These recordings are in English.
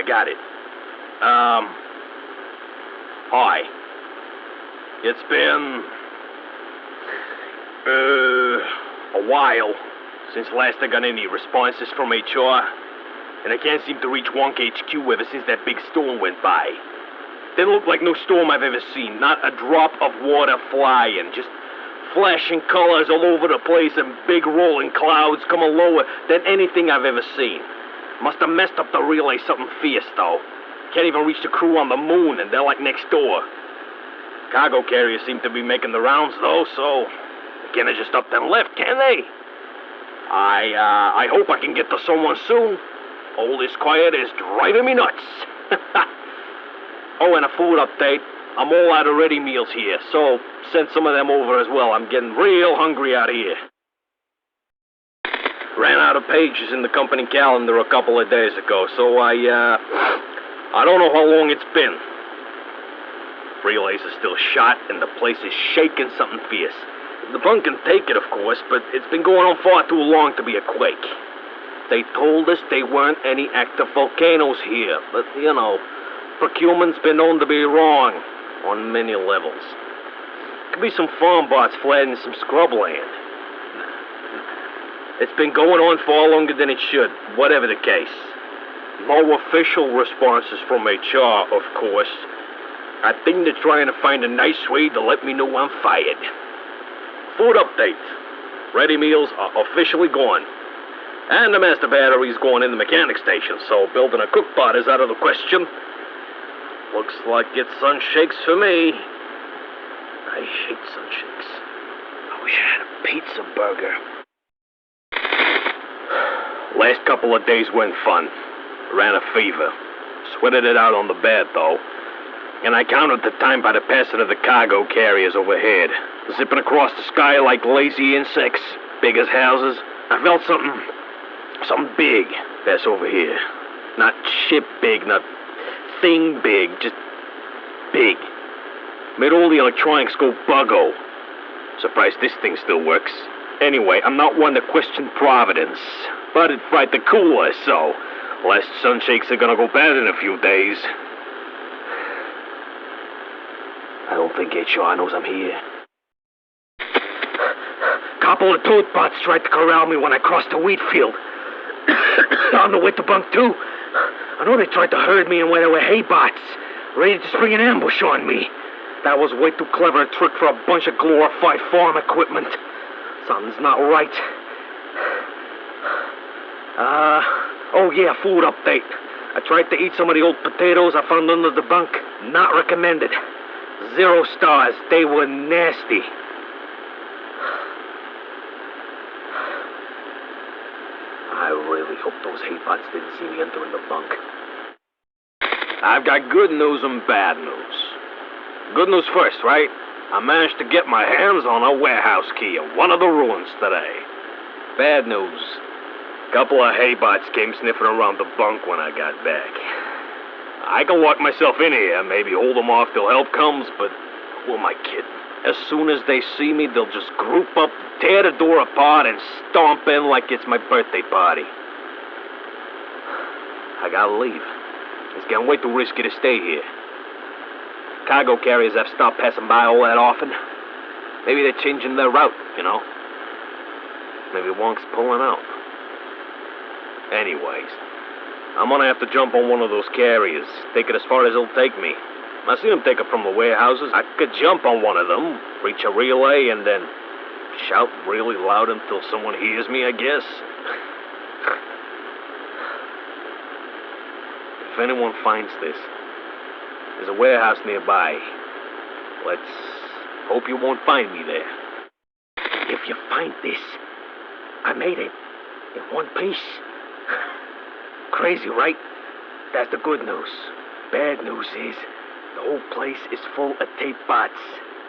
got it. Hi. It's been... a while since last I got any responses from HR. And I can't seem to reach Wonk HQ ever since that big storm went by. Didn't look like no storm I've ever seen. Not a drop of water flying. Just flashing colors all over the place and big rolling clouds coming lower than anything I've ever seen. Must have messed up the relay something fierce, though. Can't even reach the crew on the moon, and they're like next door. Cargo carriers seem to be making the rounds, though, so they can't have just up and left, can they? I hope I can get to someone soon. All this quiet is driving me nuts. Oh, and a food update. I'm all out of ready meals here, so send some of them over as well. I'm getting real hungry out here. Ran out of pages in the company calendar a couple of days ago, so I don't know how long it's been. Relays are still shot, and the place is shaking something fierce. The bunk can take it, of course, but it's been going on far too long to be a quake. They told us there weren't any active volcanoes here, but, you know, procurement's been known to be wrong on many levels. Could be some farm bots flattening some scrubland. It's been going on far longer than it should, whatever the case. No official responses from HR, of course. I think they're trying to find a nice way to let me know I'm fired. Food update. Ready meals are officially gone. And the master battery's going in the mechanic station, so building a cook pot is out of the question. Looks like it's sun shakes for me. I hate sun shakes. I wish I had a pizza burger. Last couple of days weren't fun. Ran a fever. Sweated it out on the bed, though. And I counted the time by the passing of the cargo carriers overhead. Zipping across the sky like lazy insects. Big as houses. I felt something big pass over here. Not ship big, not thing big, just big. Made all the electronics go buggo. Surprised this thing still works. Anyway, I'm not one to question Providence, but it fried the cooler, so last sun shakes are gonna go bad in a few days. I don't think HR knows I'm here. Couple of toad bots tried to corral me when I crossed the wheat field. On the way to bunk 2. I know they tried to herd me in where there were hay bots, ready to spring an ambush on me. That was way too clever a trick for a bunch of glorified farm equipment. Something's not right. Oh yeah, food update. I tried to eat some of the old potatoes I found under the bunk. Not recommended. 0 stars. They were nasty. I really hope those hay bots didn't see me entering the bunk. I've got good news and bad news. Good news first, right? I managed to get my hands on a warehouse key in one of the ruins today. Bad news. Couple of hay bots came sniffing around the bunk when I got back. I can lock myself in here, maybe hold them off till help comes, but who am I kidding? As soon as they see me, they'll just group up, tear the door apart, and stomp in like it's my birthday party. I gotta leave. It's getting way too risky to stay here. Cargo carriers have stopped passing by all that often. Maybe they're changing their route, you know? Maybe Wonk's pulling out. Anyways, I'm gonna have to jump on one of those carriers, take it as far as it'll take me. I seen them take it from the warehouses. I could jump on one of them, reach a relay, and then shout really loud until someone hears me, I guess. If anyone finds this, there's a warehouse nearby. Let's hope you won't find me there. If you find this, I made it in one piece. Crazy, right? That's the good news. Bad news is the whole place is full of tape bots.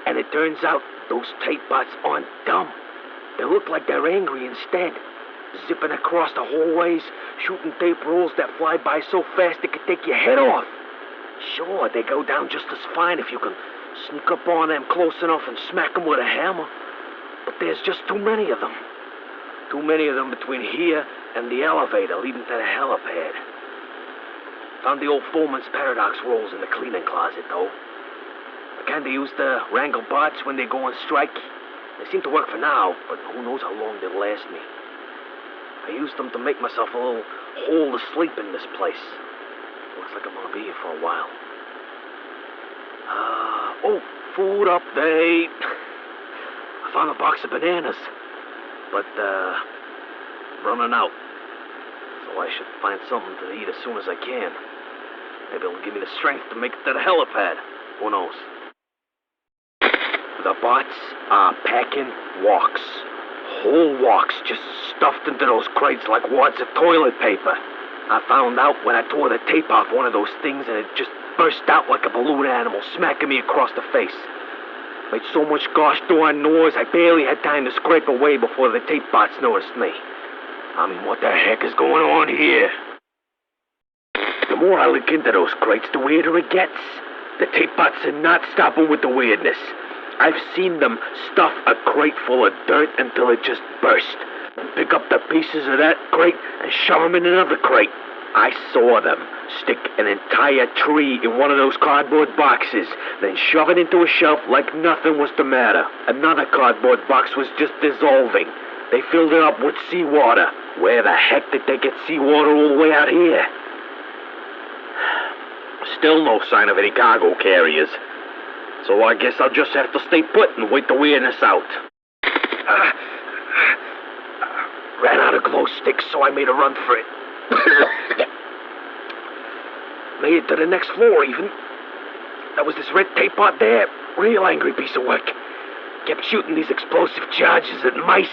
And it turns out those tape bots aren't dumb. They look like they're angry instead. Zipping across the hallways, shooting tape rolls that fly by so fast they could take your head off. Sure, they go down just as fine if you can sneak up on them close enough and smack them with a hammer. But there's just too many of them. Too many of them between here and the elevator leading to the helipad. Found the old foreman's paradox rolls in the cleaning closet, though. I kinda used to wrangle bots when they go on strike. They seem to work for now, but who knows how long they'll last me. I used them to make myself a little hole to sleep in this place. Looks like I'm gonna be here for a while. Oh, food update. I found a box of bananas, but, running out. So I should find something to eat as soon as I can. Maybe it'll give me the strength to make it to the helipad. Who knows? The bots are packing walks. Whole walks just stuffed into those crates like wads of toilet paper. I found out when I tore the tape off one of those things and it just burst out like a balloon animal, smacking me across the face. Made so much gosh darn noise, I barely had time to scrape away before the tape bots noticed me. I mean, what the heck is going on here? The more I look into those crates, the weirder it gets. The tape bots are not stopping with the weirdness. I've seen them stuff a crate full of dirt until it just burst. Pick up the pieces of that crate and shove them in another crate. I saw them stick an entire tree in one of those cardboard boxes, then shove it into a shelf like nothing was the matter. Another cardboard box was just dissolving. They filled it up with seawater. Where the heck did they get seawater all the way out here? Still no sign of any cargo carriers. So I guess I'll just have to stay put and wait the weirdness out. Ran out of glow sticks, so I made a run for it. Made it to the next floor, even. There was this red tape out there. Real angry piece of work. Kept shooting these explosive charges at mice.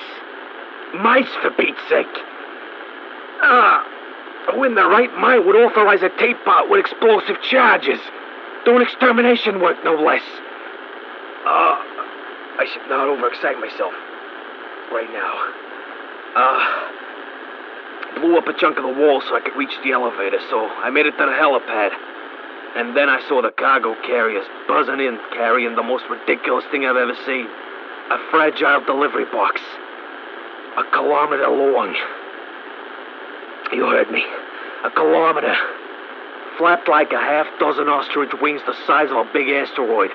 Mice, for Pete's sake. Who in their right mind would authorize a tape bot with explosive charges? Doing extermination work, no less. I should not overexcite myself. Right now. Blew up a chunk of the wall so I could reach the elevator, so I made it to the helipad. And then I saw the cargo carriers buzzing in, carrying the most ridiculous thing I've ever seen. A fragile delivery box. 1 kilometer long. You heard me. 1 kilometer. Flapped like a half dozen ostrich wings the size of a big asteroid.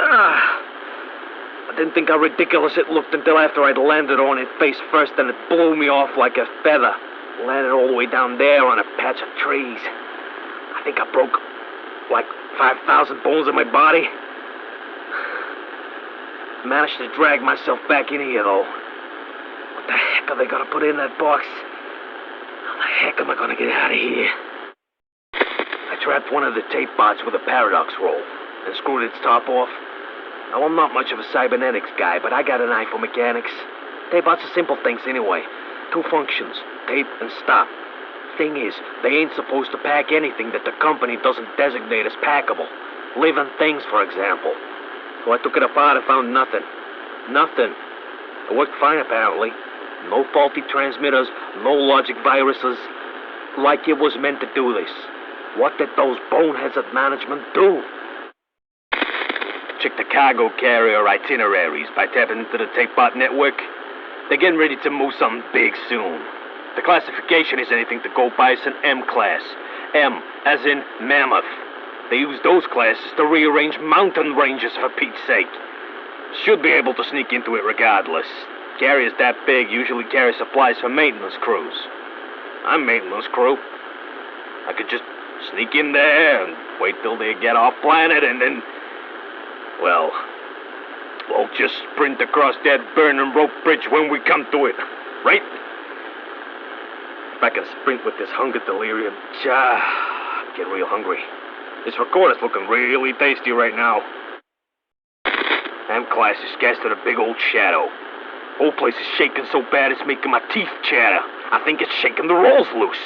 I didn't think how ridiculous it looked until after I'd landed on it face first, and it blew me off like a feather. Landed all the way down there on a patch of trees. I think I broke like 5,000 bones in my body. Managed to drag myself back in here, though. What the heck are they gonna put in that box? How the heck am I gonna get out of here? I trapped one of the tape bots with a paradox roll and screwed its top off. Now, I'm not much of a cybernetics guy, but I got an eye for mechanics. Tape bots are simple things anyway. 2 functions, tape and stop. Thing is, they ain't supposed to pack anything that the company doesn't designate as packable. Living things, for example. So I took it apart and found nothing. Nothing. It worked fine, apparently. No faulty transmitters, no logic viruses. Like it was meant to do this. What did those boneheads at management do? Check the cargo carrier itineraries by tapping into the tape bot network. They're getting ready to move something big soon. The classification is anything to go by as an M class. M as in mammoth. They use those classes to rearrange mountain ranges, for Pete's sake. Should be able to sneak into it regardless. Carriers that big usually carry supplies for maintenance crews. I'm maintenance crew. I could just sneak in there and wait till they get off planet and then... Well, we'll just sprint across that burning rope bridge when we come to it, right? If I can sprint with this hunger delirium, I'm getting real hungry. This recorder's looking really tasty right now. M-class is gassed to a big old shadow. Whole place is shaking so bad it's making my teeth chatter. I think it's shaking the rolls loose.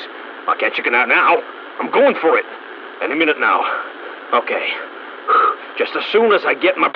I can't chicken out now. I'm going for it. Any minute now. Okay. Just as soon as I get my...